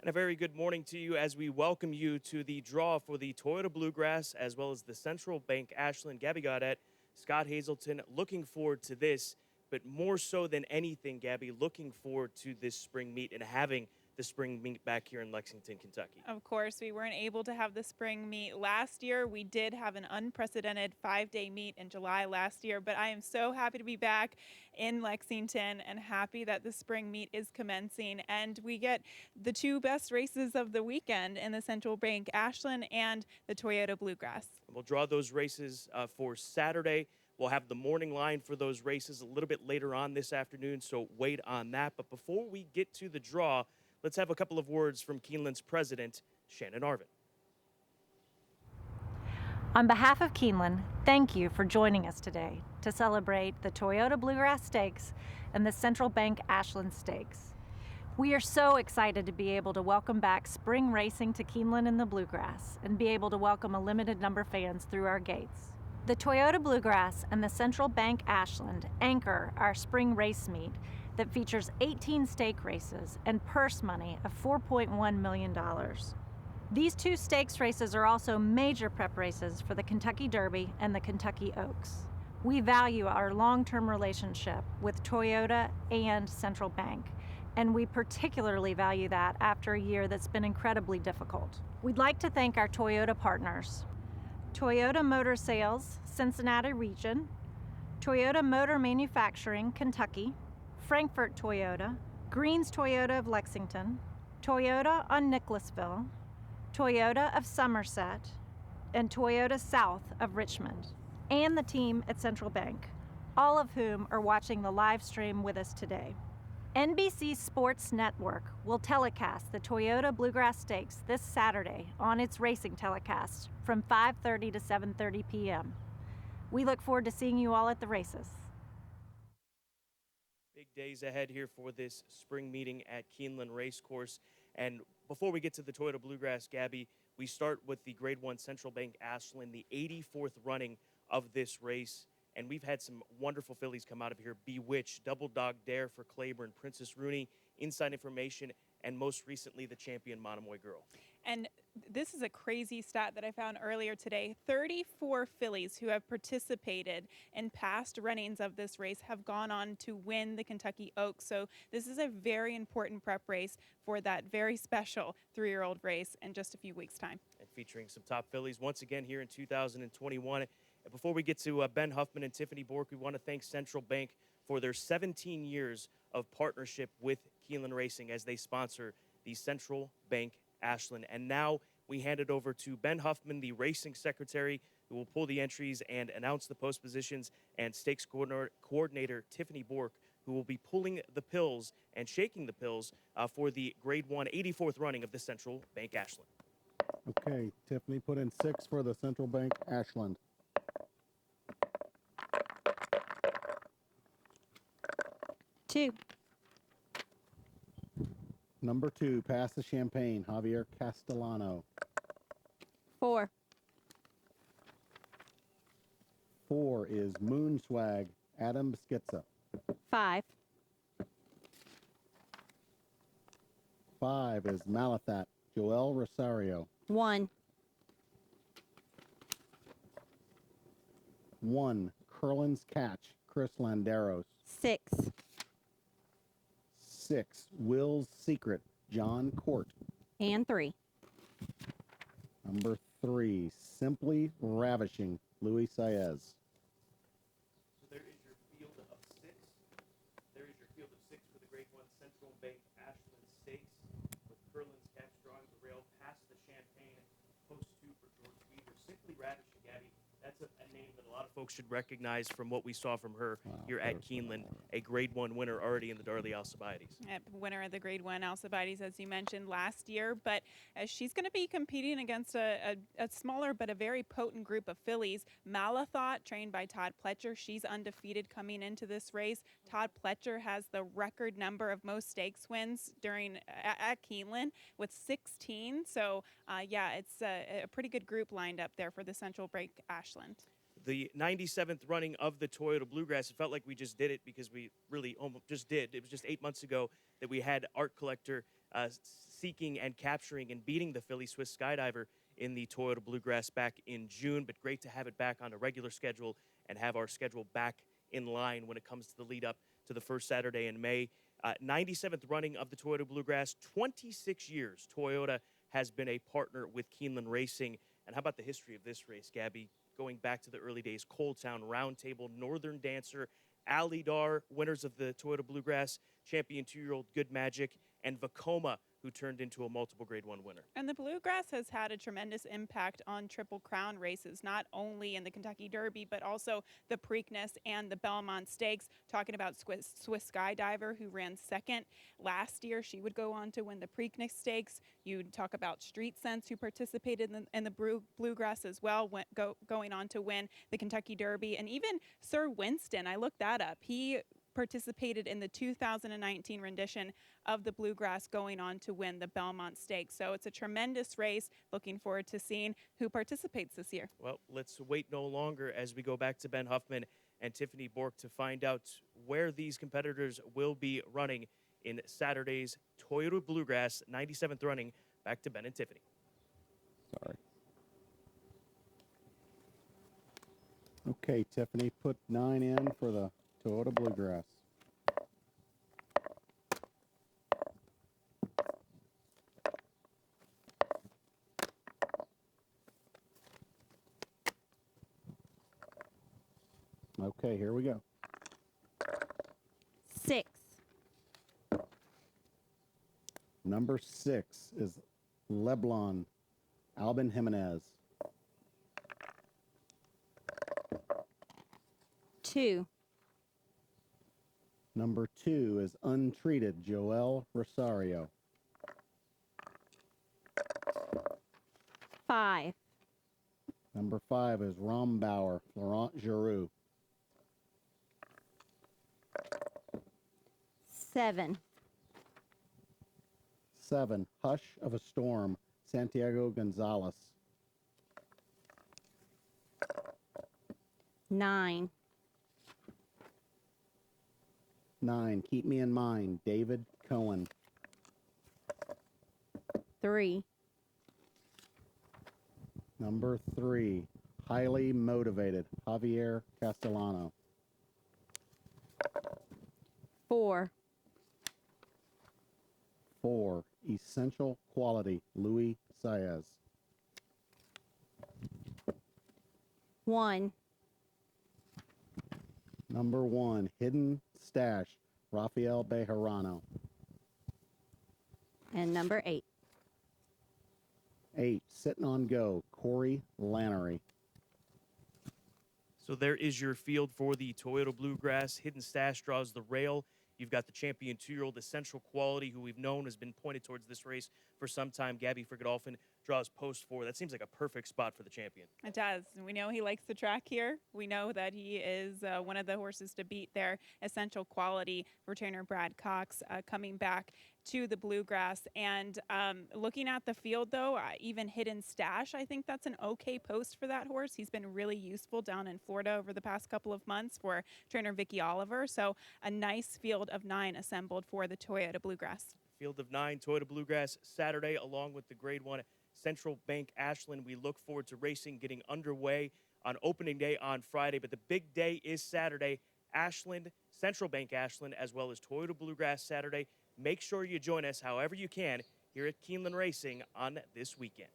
And a very good morning to you as we welcome you to the draw for the Toyota Bluegrass as well as the Central Bank Ashland. Gabby Gaudet, Scott Hazelton, looking forward to this, but more so than anything, Gabby, looking forward to this spring meet and having the spring meet back here in Lexington, Kentucky. Of course, we weren't able to have the spring meet last year. We did have an unprecedented 5-day meet in July last year, but I am so happy to be back in Lexington and happy that the spring meet is commencing. And we get the two best races of the weekend in the Central Bank Ashland and the Toyota Bluegrass. We'll draw those races for Saturday. We'll have the morning line for those races a little bit later on this afternoon, so wait on that. But before we get to the draw, let's have a couple of words from Keeneland's president, Shannon Arvin. On behalf of Keeneland, thank you for joining us today to celebrate the Toyota Bluegrass Stakes and the Central Bank Ashland Stakes. We are so excited to be able to welcome back spring racing to Keeneland in the Bluegrass and be able to welcome a limited number of fans through our gates. The Toyota Bluegrass and the Central Bank Ashland anchor our spring race meet that features 18 stake races and purse money of $4.1 million. These two stakes races are also major prep races for the Kentucky Derby and the Kentucky Oaks. We value our long-term relationship with Toyota and Central Bank, and we particularly value that after a year that's been incredibly difficult. We'd like to thank our Toyota partners: Toyota Motor Sales, Cincinnati Region, Toyota Motor Manufacturing, Kentucky, Frankfurt Toyota, Greens Toyota of Lexington, Toyota on Nicholasville, Toyota of Somerset, and Toyota South of Richmond, and the team at Central Bank, all of whom are watching the live stream with us today. NBC Sports Network will telecast the Toyota Bluegrass Stakes this Saturday on its racing telecast from 5:30 to 7:30 p.m. We look forward to seeing you all at the races. Big days ahead here for this spring meeting at Keeneland Racecourse. And before we get to the Toyota Bluegrass, Gabby, we start with the Grade 1 Central Bank Ashland, the 84th running of this race. And we've had some wonderful fillies come out of here: Bewitched, Double Dog Dare for Claiborne, Princess Rooney, Inside Information, and most recently the champion Monomoy Girl. And this is a crazy stat that I found earlier today. 34 fillies who have participated in past runnings of this race have gone on to win the Kentucky Oaks. So this is a very important prep race for that very special 3-year-old race in just a few weeks' time. And featuring some top fillies once again here in 2021. And before we get to Ben Huffman and Tiffany Bork, we want to thank Central Bank for their 17 years of partnership with Keeneland Racing as they sponsor the Central Bank Ashland. And now we hand it over to Ben Huffman, the racing secretary, who will pull the entries and announce the post positions, and stakes coordinator Tiffany Bork, who will be pulling the pills and shaking the pills for the Grade 1 84th running of the Central Bank Ashland. Okay, Tiffany put in 6 for the Central Bank Ashland. Two. Number 2, Pass the Champagne, Javier Castellano. 4. 4 is Moon Swag, Adam Skitza. 5. 5 is Malathat, Joel Rosario. 1. 1, Curlin's Catch, Chris Landeros. 6. 6, Will's Secret, John Court. And 3. Number 3, Simply Ravishing, Luis Saez. So there is your field of 6. There is your field of 6 for the Grade 1 Central Bank Ashland Stakes, with Curlin's Catch drawing the rail past the Champagne, post 2 for George Weaver. Simply Ravishing, Gabby. That's a name that a lot of folks should recognize from what we saw from her here at Keeneland, a Grade 1 winner already in the Darley Alcibiades. Winner of the Grade 1 Alcibiades, as you mentioned, last year. But she's going to be competing against a smaller but a very potent group of fillies. Malathot, trained by Todd Pletcher, she's undefeated coming into this race. Todd Pletcher has the record number of most stakes wins at Keeneland with 16. So, yeah, it's a pretty good group lined up there for the Central Bank Ashland. the 97th running of the Toyota Bluegrass. It felt like we just did it because we really almost just did. It was just 8 months ago that we had Art Collector seeking and capturing and beating the Philly Swiss Skydiver in the Toyota Bluegrass back in June. But great to have it back on a regular schedule and have our schedule back in line when it comes to the lead up to the first Saturday in May. 97th running of the Toyota Bluegrass. 26 years Toyota has been a partner with Keeneland Racing. And how about the history of this race, Gabby? Going back to the early days, Cold Town, Round Table, Northern Dancer, Alidar, winners of the Toyota Bluegrass, champion 2-year-old Good Magic, and Vacoma, who turned into a multiple Grade 1 winner. And the Bluegrass has had a tremendous impact on Triple Crown races, not only in the Kentucky Derby, but also the Preakness and the Belmont Stakes. Talking about Swiss Skydiver, who ran second last year. She would go on to win the Preakness Stakes. You'd talk about Street Sense, who participated in the Bluegrass as well, going on to win the Kentucky Derby. And even Sir Winston, I looked that up. He participated in the 2019 rendition of the Bluegrass, going on to win the Belmont Stakes. So it's a tremendous race. Looking forward to seeing who participates this year. Well, let's wait no longer as we go back to Ben Huffman and Tiffany Bork to find out where these competitors will be running in Saturday's Toyota Bluegrass 97th running. Back to Ben and Tiffany. Sorry. Okay, Tiffany, put 9 in for the Toyota Bluegrass. Okay, here we go. 6. Number 6 is Leblon, Albin Jimenez. 2. Number 2 is Untreated, Joel Rosario. 5. Number 5 is Rombauer, Laurent Giroux. 7. 7, Hush of a Storm, Santiago Gonzalez. 9. 9, Keep Me in Mind, David Cohen. 3. Number 3, Highly Motivated, Javier Castellano. 4. 4, Essential Quality, Luis Saez. 1. Number 1, Hidden Stash, Rafael Bejarano. And number 8. 8, Sitting on Go, Corey Lannery. So there is your field for the Toyota Bluegrass. Hidden Stash draws the rail. You've got the champion 2-year-old Essential Quality, who we've known has been pointed towards this race for some time. Gabby Fricke-Dolphin draws post 4. That seems like a perfect spot for the champion. It does. We know he likes the track here. We know that he is one of the horses to beat there. Essential Quality for trainer Brad Cox coming back to the Bluegrass. And looking at the field, though, even Hidden Stash, I think that's an okay post for that horse. He's been really useful down in Florida over the past couple of months for trainer Vicky Oliver. So a nice field of 9 assembled for the Toyota Bluegrass. Field of 9, Toyota Bluegrass Saturday, along with the Grade 1 Central Bank Ashland. We look forward to racing getting underway on opening day on Friday, but the big day is Saturday. Ashland, Central Bank Ashland, as well as Toyota Bluegrass Saturday. Make sure you join us however you can here at Keeneland Racing on this weekend.